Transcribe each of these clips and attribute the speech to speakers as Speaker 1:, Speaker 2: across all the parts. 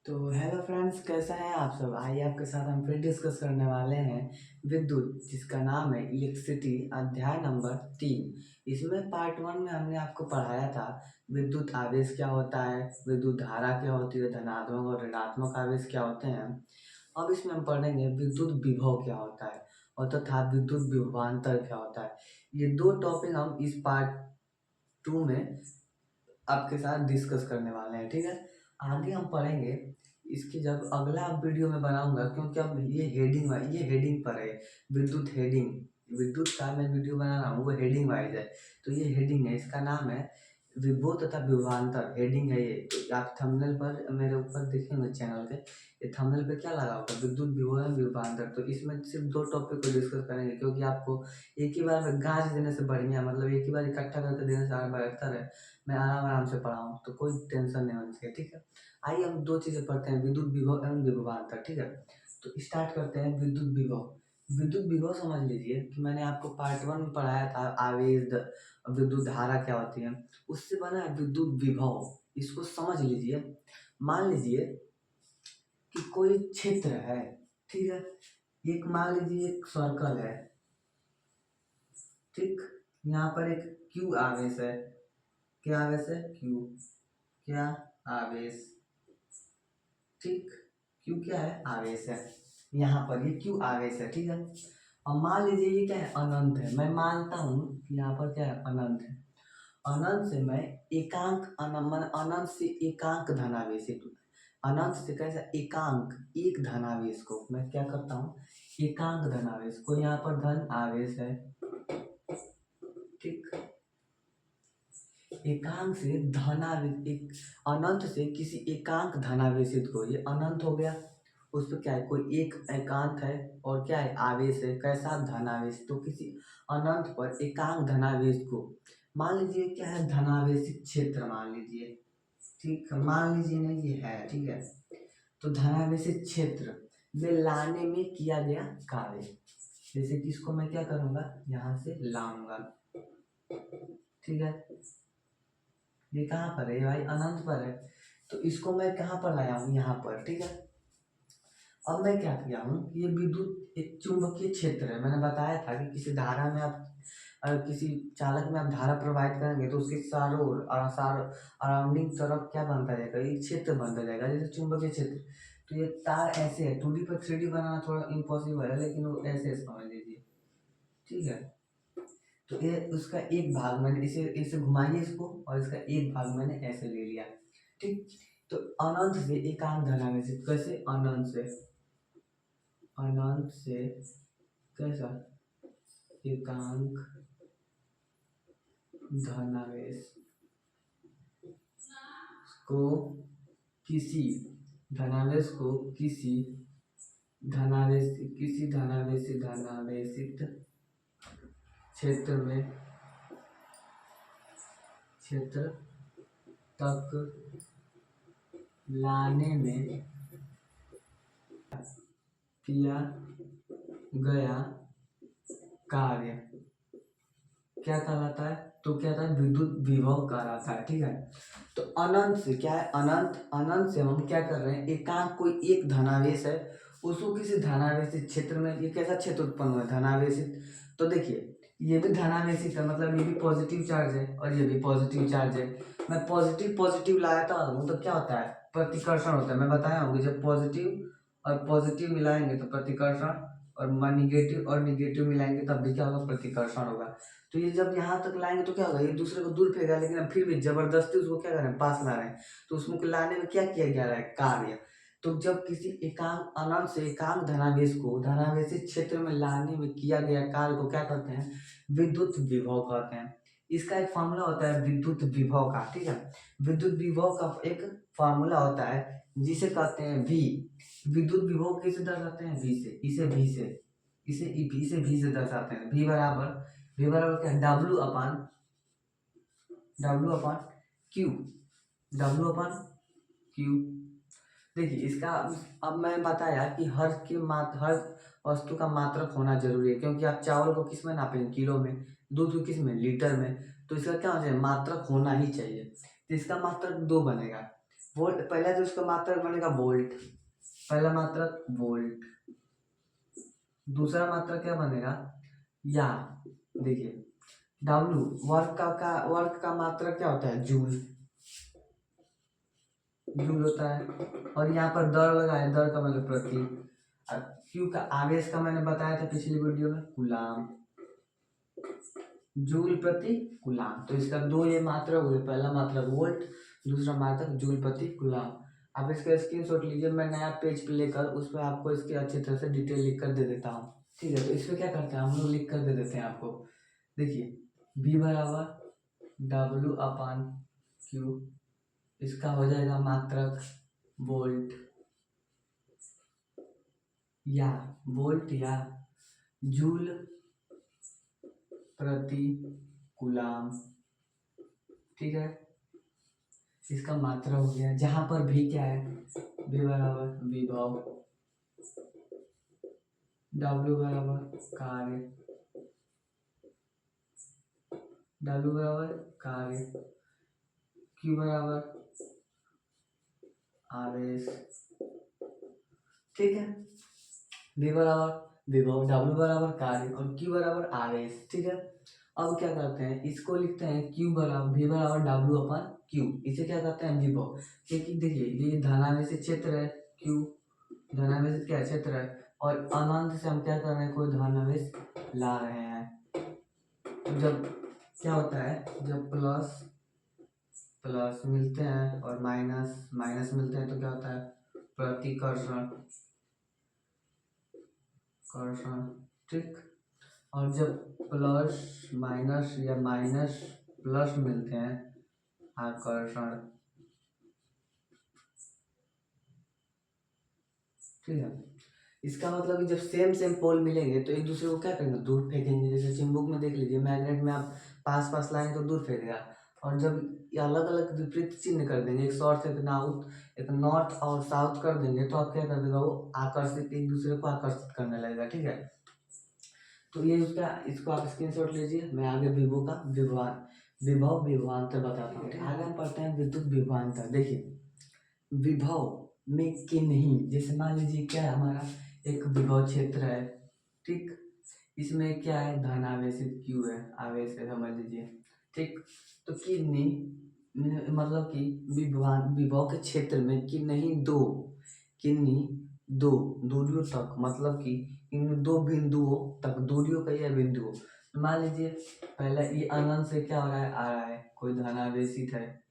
Speaker 1: तो hello friends, कैसा है आप सब। आइए आपके साथ हम फिर डिस्कस करने वाले हैं विद्युत, जिसका नाम है इलेक्ट्रिसिटी, अध्याय नंबर 3। इसमें पार्ट 1 में हमने आपको पढ़ाया था विद्युत आवेश क्या होता है, विद्युत धारा क्या होती है, धनात्मक और ऋणात्मक आवेश क्या होते हैं। अब इसमें हम पढ़ेंगे विद्युत विभव क्या होता है और तथा विद्युत विभवांतर क्या होता है। ये दो टॉपिक हम इस पार्ट 2 में आपके साथ डिस्कस करने वाले हैं, ठीक है। आगे हम पढ़ेंगे इसकी जब अगला वीडियो में बनाऊंगा, क्योंकि अब ये हेडिंग पर है। विद्युत हेडिंग, विद्युत का मैं वीडियो बना रहा हूँ, वो हेडिंग वाइज है। तो ये हेडिंग है, इसका नाम है विभव तथा विभवांतर, हेडिंग है ये। तो आप थंबनेल पर मेरे ऊपर देखेंगे चैनल के, ये थंबनेल पे क्या लगा होगा, विद्युत विभव एवं विभवांतर। तो इसमें सिर्फ दो टॉपिक को डिस्कस करेंगे, क्योंकि आपको एक ही बार में गांच देने से बढ़िया, मतलब एक ही बार इकट्ठा करके देने से बेहतर है मैं आराम आराम से पढ़ाऊँ, तो कोई टेंशन नहीं होनी चाहिए, ठीक है। आइए हम दो चीजें पढ़ते हैं, विद्युत विभव एवं विभवांतर, ठीक है। तो स्टार्ट करते हैं विद्युत विभव। विद्युत विभव समझ लीजिए कि मैंने आपको पार्ट 1 में पढ़ाया था आवेश विद्युत धारा क्या होती है, उससे बना है विद्युत विभव। इसको समझ लीजिए। मान लीजिए कि कोई क्षेत्र है, ठीक है। एक मान लीजिए एक सर्कल है, ठीक। यहाँ पर एक क्यू आवेश है। क्या आवेश है? क्यू। क्या? आवेश, ठीक। क्यू क्या है? आवेश है। यहाँ पर ये क्यू आवेश है, ठीक है। अब मान लीजिए ये क्या है? अनंत है। मैं मानता हूँ कि यहाँ पर क्या है? अनंत है। अनंत से मैं अनंत से एकांक धनावेशित हूँ। अनंत से कैसा? एकांक, एक धनावेश को मैं क्या करता हूँ? एकांक धनावेश को, यहाँ पर धन आवेश है, ठीक। एकांक से धनावेश, एक अनंत से किसी एकांक धनावेशित को, ये अनंत हो गया। उस पर क्या है? कोई एक एकांक है और क्या है? आवेश है। कैसा? धनावेश। तो किसी अनंत पर एकांक धनावेश को मान लीजिए क्या है? धनावेशित क्षेत्र मान लीजिए, ठीक। मान लीजिए नहीं, ये है, ठीक है। तो धनावेशित क्षेत्र में लाने में किया गया कार्य, जैसे कि इसको मैं क्या करूंगा? यहाँ से लाऊंगा, ठीक है। ये कहाँ पर है भाई? अनंत पर है। तो इसको मैं कहाँ पर लाया हूँ? यहाँ पर, ठीक है। अब मैं क्या किया हूँ? ये विद्युत एक चुंबकीय क्षेत्र है। मैंने बताया था कि किसी धारा में आप किसी चालक में आप धारा प्रवाहित करेंगे तो उसके चारों ओर अराउंडिंग तरफ क्या बनता जाएगा? एक क्षेत्र बनता जाएगा, जैसे चुंबकीय क्षेत्र। तो ये तार ऐसे है, 2D पर 3D बनाना थोड़ा इम्पॉसिबल है, लेकिन वो ऐसे समझ लीजिए, ठीक है। तो ये उसका एक भाग मैंने इसे इसे घुमाइए इसको, और इसका एक भाग मैंने ऐसे ले लिया, ठीक। तो अनंत से एकांक धनावेशित, कैसे? अनंत से कैसा? एकांक धनावेश को किसी धनावेश को किसी धनावेशित क्षेत्र तक लाने में किया गया कार्य क्या कहलाता है? तो क्या था? विद्युत विभव कहलाता है, ठीक है। तो अनंत से क्या है? अनंत से हम क्या कर रहे हैं? एकांक, कोई एक धनावेश है, उसको किसी धनावेशित क्षेत्र में, ये कैसा क्षेत्र उत्पन्न हुआ है? धनावेशित। तो देखिए, ये भी धनावेशित है, मतलब ये भी पॉजिटिव चार्ज है और ये भी पॉजिटिव चार्ज है। मैं पॉजिटिव पॉजिटिव लाता हूँ तो क्या होता है? प्रतिकर्षण होता है। मैं बताया हूँ कि जब पॉजिटिव और पॉजिटिव मिलाएंगे तो प्रतिकर्षण, और निगेटिव और निगेटिव मिलाएंगे तब भी क्या होगा? प्रतिकर्षण होगा। तो ये जब यहाँ तक लाएंगे तो क्या होगा? एक दूसरे को दूर फेंका, लेकिन हम फिर भी जबरदस्ती उसको क्या कर रहे हैं? पास ला रहे हैं। तो उसमें लाने में क्या किया जा रहा है? कार्य। तो जब किसी एकांक अनंत से एकांक धनावेश को धनावेशित क्षेत्र में लाने में किया गया कार्य को क्या कहते हैं? विद्युत विभव कहते हैं। इसका एक फॉर्मूला होता है विद्युत विभव का, ठीक है। विद्युत विभव का एक फॉर्मूला होता है जिसे कहते हैं V। विद्युत विभव कैसे दर्शाते हैं? V से। इसे V से दर्शाते हैं। V बराबर क्या है? W/Q। देखिए इसका, अब मैं बताया कि हर वस्तु का मात्रक होना जरूरी है, क्योंकि आप चावल को किस में नापेंगे? किलो में। दूध को किस में? लीटर में। तो इसका क्या होना चाहिए? मात्रक होना ही चाहिए। तो इसका मात्रक 2 बनेगा। वोल्ट पहला जो उसका मात्रक बनेगा वोल्ट, पहला मात्रक वोल्ट, दूसरा मात्रक क्या बनेगा या, देखिए डब्लू वर्क का मात्रक क्या होता है जूल, जूल होता है। और यहाँ पर दर लगा है, दर का मतलब प्रति। क्यू का आवेश का मैंने बताया था पिछली वीडियो में कूलाम, जूल प्रति कूलाम। तो इसका दो ये मात्रक हुए, पहला मात्रक वोल्ट, दूसरा मात्रक जूल प्रति कूलाम। आप इसका स्क्रीनशॉट लीजिए, मैं नया पेज पे लेकर उस पर आपको इसके अच्छी तरह से डिटेल लिख कर दे देता हूँ। ठीक है, तो इस पर क्या करते हैं हम लोग, लिख कर दे देते हैं आपको। देखिए V बराबर डब्ल्यू अपान क्यू, इसका हो जाएगा मात्रक वोल्ट या जूल प्रति कूलाम। ठीक है, इसका मात्रा हो गया, जहां पर भी क्या है, V बराबर विभव, W बराबर कार्य, W बराबर कार्य, Q बराबर आवेश। ठीक है, V बराबर विभव, W बराबर कार्य और Q बराबर आवेश। ठीक है, अब क्या करते हैं, इसको लिखते हैं Q बराबर V बराबर W अपन Q, इसे क्या करते हैं विभव। क्योंकि देखिए ये धनावेशी क्षेत्र है, Q धनावेश क्या क्षेत्र है, और अनंत से हम क्या कर रहे हैं, कोई धनावेश ला रहे हैं। तो जब क्या होता है, जब प्लस प्लस मिलते हैं और माइनस माइनस मिलते हैं तो क्या होता है, प्रतिकर्षण, कर्षण। ठीक, और जब प्लस माइनस या माइनस प्लस मिलते हैं, आकर्षण। ठीक है, इसका मतलब कि जब सेम सेम पोल मिलेंगे तो एक दूसरे को क्या करेंगे, दूर फेंकेंगे। जैसे चिंबुक में देख लीजिए, मैग्नेट में आप पास पास लाएंगे तो दूर फेंकेगा, और जब ये अलग अलग विपरीत चिन्ह कर देंगे, एक साउथ एक नॉर्थ, एक नॉर्थ और साउथ कर देंगे, तो आप क्या कर देगा, वो आकर्षित, एक दूसरे को आकर्षित करने लगेगा। ठीक है, तो ये उसका, इसको आप स्क्रीनशॉट लीजिए, मैं आगे विभव का विभव विभवांतर बताता हूँ। आगे हम पढ़ते हैं विद्युत विभवांतर। देखिए विभव में किन्हीं, जैसे मान लीजिए क्या है हमारा, एक विभव क्षेत्र है। ठीक, इसमें क्या है, धन आवेशित क्यू है, आवेश है समझ लीजिए। ठीक, तो किन्हीं मतलब कि विभव के क्षेत्र में किन्हीं दो दूरियों तक, मतलब कि इन दो बिंदुओं तक, दूरियों का यह बिंदु, मान लीजिए पहला ये अनंत से क्या हो रहा है, आ रहा है, कोई धन आवेशित है।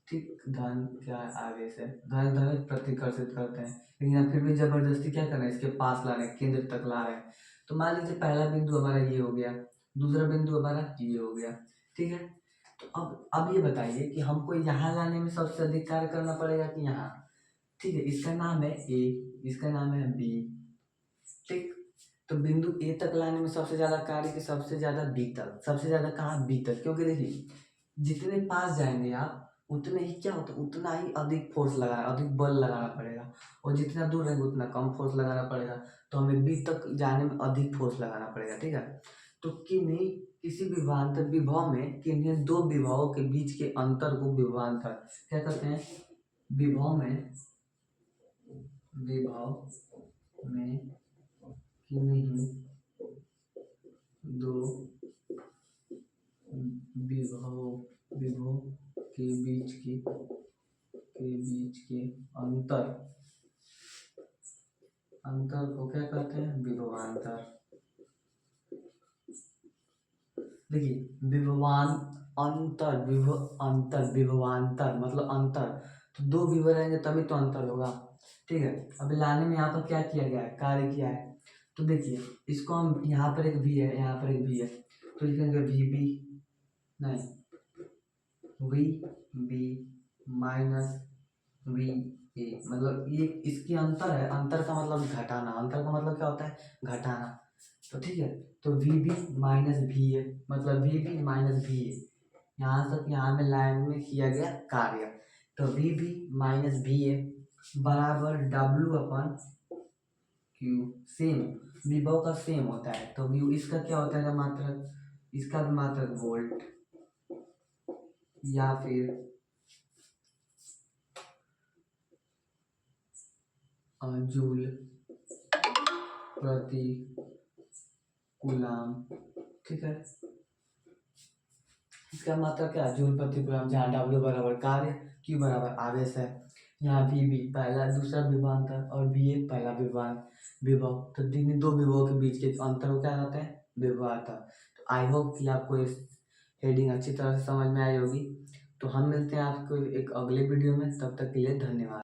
Speaker 1: ठीक, धन क्या आवेश है, धन धन प्रतिकर्षित करते हैं, लेकिन हम फिर भी जबरदस्ती क्या कर रहे हैं, इसके पास ला रहे हैं, केंद्र तक ला रहे हैं। तो मान लीजिए पहला बिंदु हमारा ये हो गया, दूसरा बिंदु हमारा ये हो गया। ठीक है, तो अब ये बताइए कि हमको यहाँ लाने में सबसे अधिक कार्य करना पड़ेगा कि यहाँ। ठीक है, इसका नाम है ए, इसका नाम है बी। ठीक, तो बिंदु ए तक लाने में सबसे ज्यादा कार्य, कि सबसे ज्यादा बी तक, सबसे ज्यादा कहाँ, बी तक। क्योंकि देखिए जितने पास जाएंगे आप, उतने ही क्या होता है, उतना ही अधिक फोर्स लगाना, अधिक बल लगाना पड़ेगा, और जितना दूर रहेंगे उतना कम फोर्स लगाना पड़ेगा। तो हमें बी तक जाने में अधिक फोर्स लगाना पड़ेगा। ठीक है, तो किन्हीं किसी विभवांतर विभव में किन्हीं दो विभवों के बीच के अंतर को विभवांतर क्या कहते हैं, विभव में किन्हीं दो विभव विभव के बीच के अंतर को क्या कहते हैं, विभवांतर। देखिए विभवांतर मतलब अंतर, तो दो विभव रहेंगे तभी तो अंतर होगा। ठीक है, अभी लाने में यहाँ पर क्या किया गया है, कार्य किया है। तो देखिए इसको हम, यहाँ पर एक भी है, यहाँ पर एक भी है, तो लिखेंगे वी बी, नहीं V B minus V A, मतलब ये इसकी अंतर है, अंतर का मतलब घटाना, अंतर का मतलब क्या होता है, घटाना। तो ठीक है, तो V B minus V A, मतलब V B minus V A, यहाँ तक यहाँ में लाइन में किया गया कार्य। तो V B minus V A बराबर डब्ल्यू अपन क्यू, सेम विभव का सेम होता है। तो व्यू इसका क्या होता है मात्रक, इसका भी मात्रक वोल्ट या फिर जूल प्रति कूलाम। ठीक है, इसका मतलब क्या है? जूल प्रति कूलाम, जहाँ W बराबर कार्य, Q बराबर आवेश है। यहाँ VB पहला दूसरा विभवांतर और VA पहला विभव। तो दो विभवों के बीच के अंतर को क्या कहते हैं? विभवांतर। तो आई होप कि आपको इस हेडिंग अच्छी तरह से समझ में आई होगी। तो हम मिलते हैं आपको एक अगले वीडियो में, तब तक के लिए धन्यवाद।